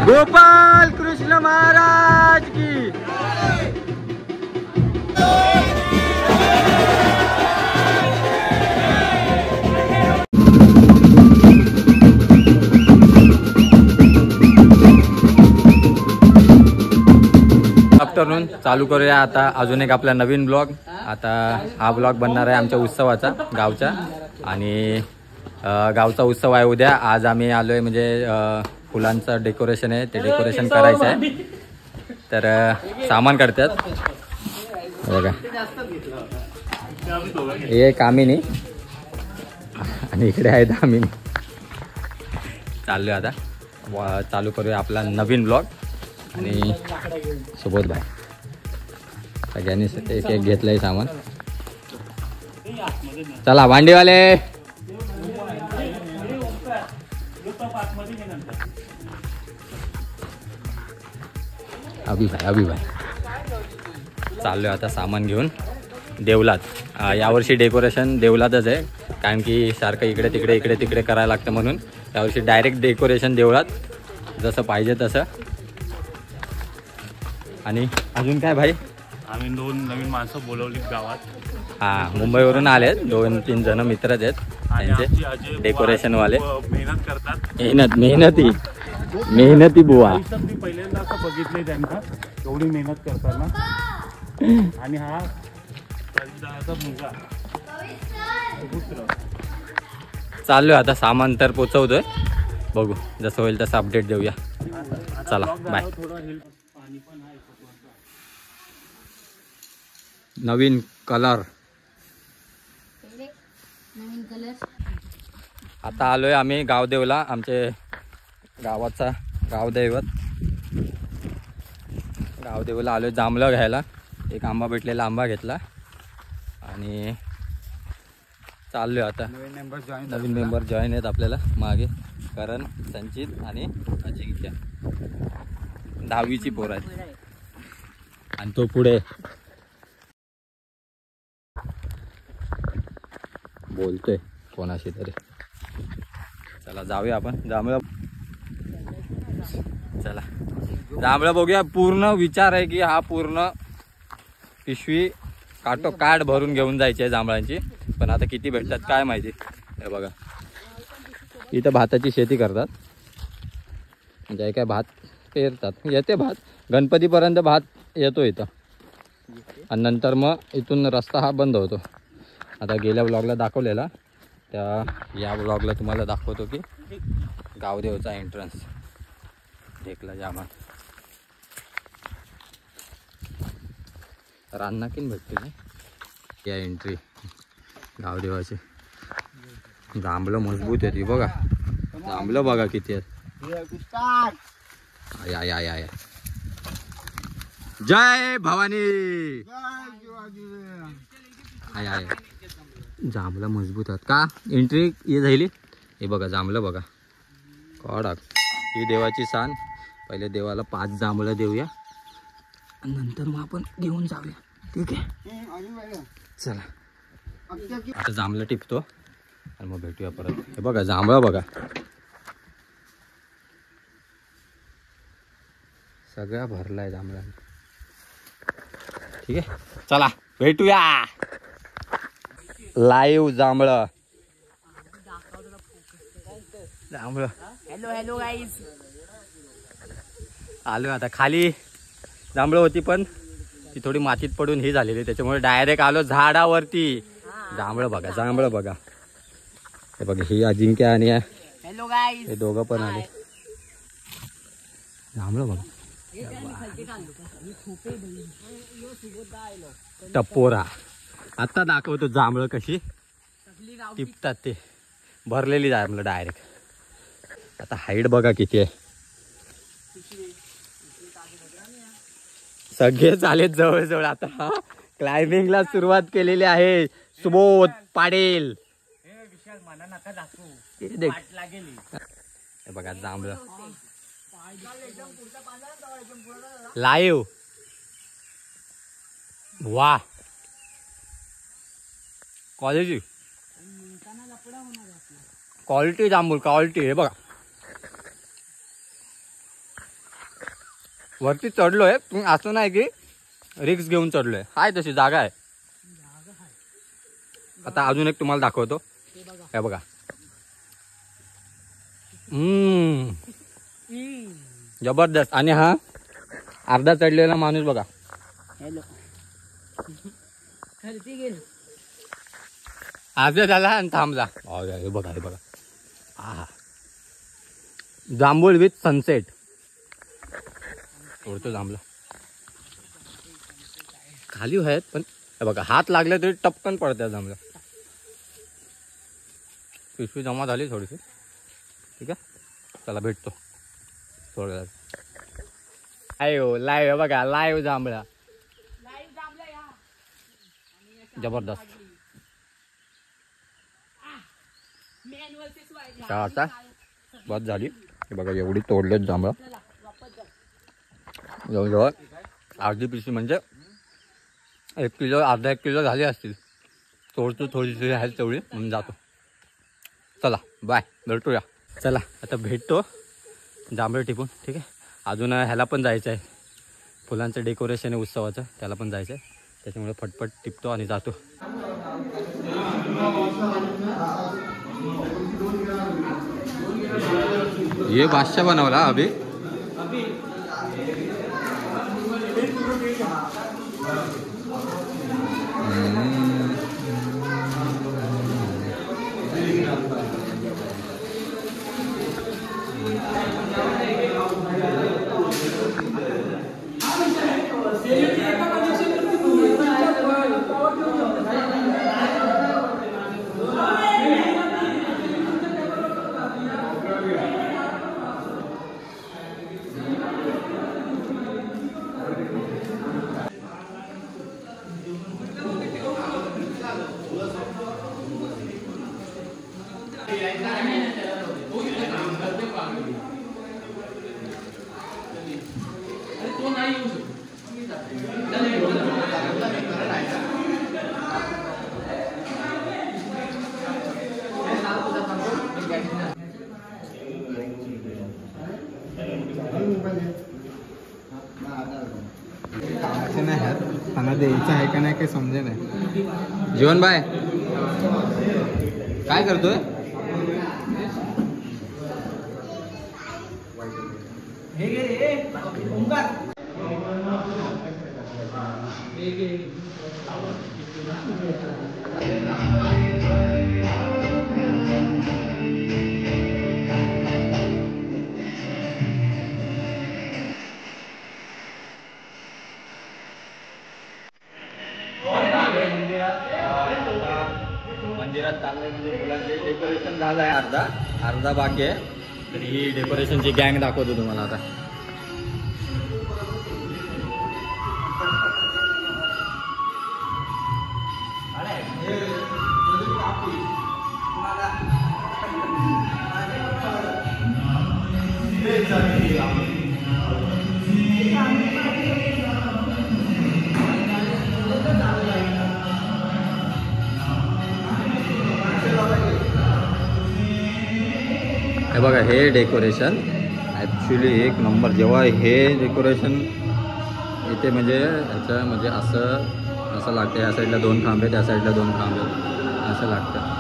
गोपाल कृष्ण महाराज की। आफ्टरनून चालू करूया आता अजून एक आपला नवीन ब्लॉग। आता हा ब्लॉग बनणार आहे आमच्या उत्सवाचा गावचा, आणि गावचा उत्सव आहे उद्या। आज आम्ही आलोय म्हणजे फुलांचं डेकोरेशन आहे, ते डेकोरेशन करायचं आहे, तर सामान करतात बघा। हे कामिनी आणि इकडे आहे दामिनी। चाललोय आता, चालू करूया आपला नवीन ब्लॉग। आणि सुबोध भाई सगळ्यांनी एक एक घेतलंय सामान। चला भांडीवाले, अभि भाई चाललोय आता सामान घेऊन देवलात। यावर्षी डेकोरेशन देवलातच आहे, कारण की सारखं इकडे तिकडे करायला लागतं, म्हणून यावर्षी डायरेक्ट डेकोरेशन देवलात, जसं पाहिजे तसं। आणि अजून काय भाई? आम्ही 2 नवीन माणसं बोलवली गावात। हां, मुंबईवरून आलेत 2-3 जण मित्रच आहेत त्यांचे, डेकोरेशन वाले। मेहनत करतात, मेहनती बुवा। मी पहिल्यांदा असं बघितलंय त्यांना एवढी मेहनत करताना। आणि हा परिदाचा मुलगा चाललोय आता, सामान तर पोचवतोय, बघू जसं होईल तसं अपडेट देऊया। चला बाय। नवीन कलर आता आलोय आम्ही गावदेवला, आमचे गावाचा गावदैवत गावदेवला आलोय जांभळं घ्यायला। एक आंबा भेटलेला, आंबा घेतला आणि चाललोय आता। नवीन मेंबर जॉईन आहेत आपल्याला मागे, करण, संचित आणि अजिंक्य, 10वीची पोरं आहेत। आणि तो पुढे बोलतोय कोणाशी तरी। चला जाऊया आपण जांभळं, चला जांभळं बघूया। पूर्ण विचार आहे की हा पूर्ण पिशवी काठ भरून घेऊन जायची आहे जांभळांची, पण आता किती भेटतात काय माहिती। हे बघा, इथं भाताची शेती करतात, म्हणजे काय भात पेरतात, येते भात गणपतीपर्यंत भात येतो इथं, आणि नंतर मग इथून रस्ता हा बंद होतो। आता गेल्या ब्लॉगला दाखवलेला, या ब्लॉगला तुम्हाला दाखवतो की गावदेवचा एंट्रन्स देखला जामा रान्नाकीन भेटते या एंट्री गावदेवाची। जांभळं मजबूत आहे ती बघा, जांभळं बघा किती आहेत। या जय भवानी, आय जांभळं मजबूत आहेत का? एंट्री ये झाली, हे बघा जांभळं बघा कडक। ही देवाची सान, पहिले देवाला 5 जांभळं देऊया, नंतर मग आपण घेऊन जाऊया, ठीक आहे? चला आता जांभळं टिपतो आणि मग भेटूया परत। हे बघा जांभळं बघा, सगळा भरलाय जांभळा, ठीक आहे? चला भेटूया लाईव्ह जांभळं। हॅलो गाईज, आलो आता। खाली जांभळं होती पण ती थोडी मातीत पडून ही झालेली, त्याच्यामुळे डायरेक्ट आलो झाडावरती। जांभळं बघा, हे बघा ही अजिंक्य आणि हॅलो गाईज, हे दोघं पण आले। जांभळं बघा, टपोरा। आता दाखवतो जांभळं कशी टिपतात, ते भरलेली जांभळं डायरेक्ट। आता हाईट बघा किती आहे, सगळे झालेत जवळ। आता क्लाइम्बिंगला सुरुवात केलेली आहे सुबोध पाटील। हे बघा जांभळं लाईव्ह, वा क्वालिटी क्वालिटी जांभूळ क्वालिटी. हे बघा वरती चढलोय, असं नाही की रिक्स घेऊन चढलोय, हाय तशी जागा आहे. आता अजून एक तुम्हाला दाखवतो. हे बघा जबरदस्त. आणि हा अर्धा चढलेला माणूस बघा. अर्धा झाला आणि थांबला. हे बघा हे बघा. हा जांभूळ विथ सनसेट. थोडं जांभला खाली आहेत पण हे बघा हात लागले तरी टपकन पडतात जांभला. पिशवी जमा झाली थोडीशी. ठीक आहे चला भेटतो थोड्या. लाईव्ह लाईव्ह बघा लाईव्ह जांभळा जबरदस्त. आता बस झाली. हे बघा एवढी तोडलेत जांभळा. जवळजवळ अर्धी पिशवी म्हणजे 1 किलो अर्धा 1 किलो झाली असतील. तोडतो थोडीशी आहे तेवढी म्हणून जातो. चला बाय भेटूया. चला आता भेटतो जांभळे टिपून. ठीक आहे अजून ह्याला पण जायचं आहे. फुलांचं डेकोरेशन आहे उत्सवाचं, त्याला पण जायचं आहे. त्याच्यामुळे फटफट टिपतो आणि जातो. ये बादशाह बनवला अभी. खाना द्यायचं आहे का नाही काही समजे नाही. जीवन बाय काय करतोय. मंदिरात चाललंय म्हणजे फुलांचे डेकोरेशन झालं आहे. अर्धा बाकी आहे. तर ही डेकोरेशनची गँग दाखवतो तुम्हाला आता. हे बघा हे डेकोरेशन ॲक्च्युली एक नंबर. जेव्हा हे डेकोरेशन इथे म्हणजे ह्याचं म्हणजे असं लागतं. या साईडला 2 खांबे त्या साईडला 2 खांबे असं लागतं.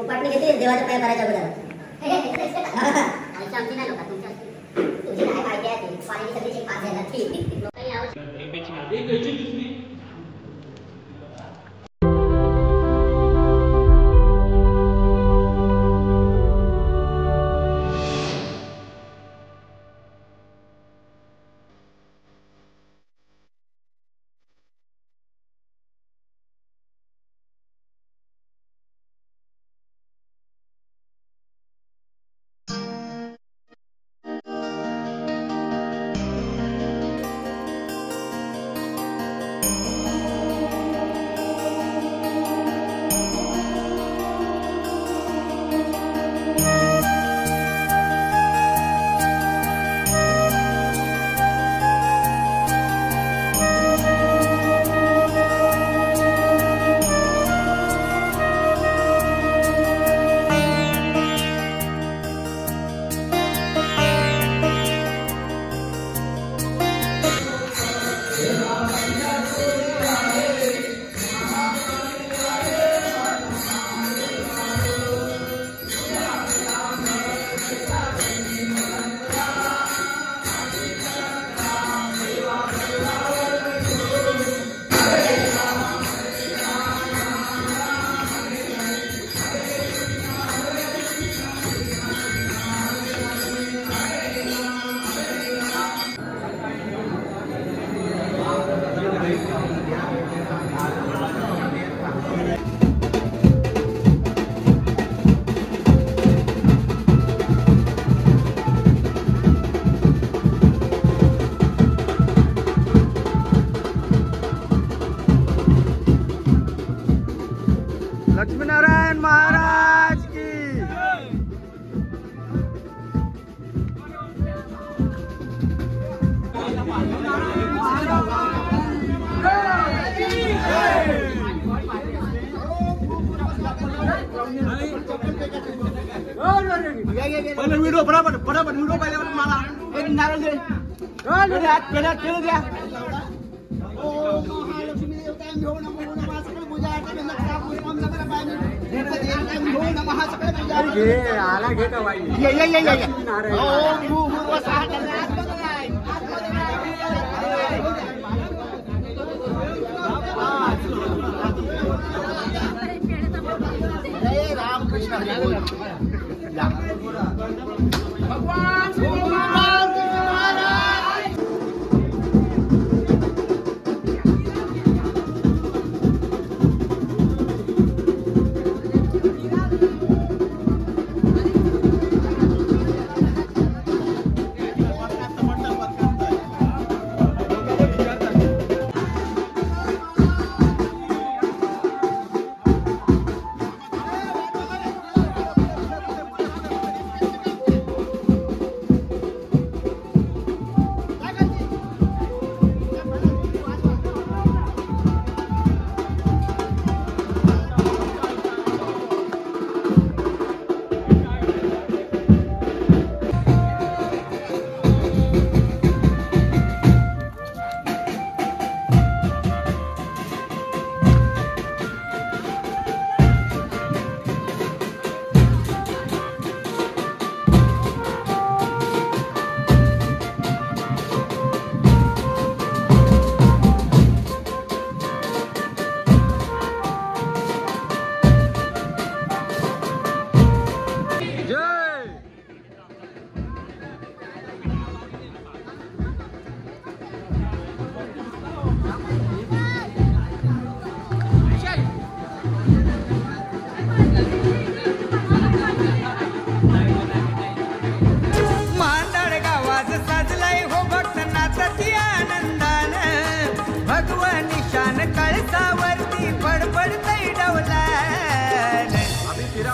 पाटणी घेते देवाच्या पाया करायच्या अगोदर आमची नाही लोक तुमची नाही माहिती आहे पाणी सगळी पाच झाला ठीक लक्ष्मीनारायण महाराज की पहिले व्हिडिओ बरोबर व्हिडिओ पाहिजे मला एक नारळ दे पेढ्यात ठेवू द्या महालक्ष्मी देवता घेऊ नमो नमः सकळ पूजा पुष्पम सकळ पाणी देवता घेऊ नमः सकळ पूजा घे आला घे का बाई ये ओम भूर्भुवः स्वः जय रामकृष्ण भगवान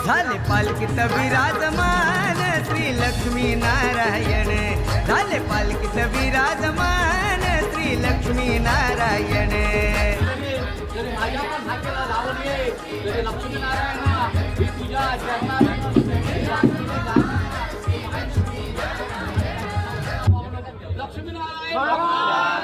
झाले पालखीत विराजमान श्री लक्ष्मी नारायण झाले पालखीत विराजमान श्री लक्ष्मी नारायण लक्ष्मी नारायण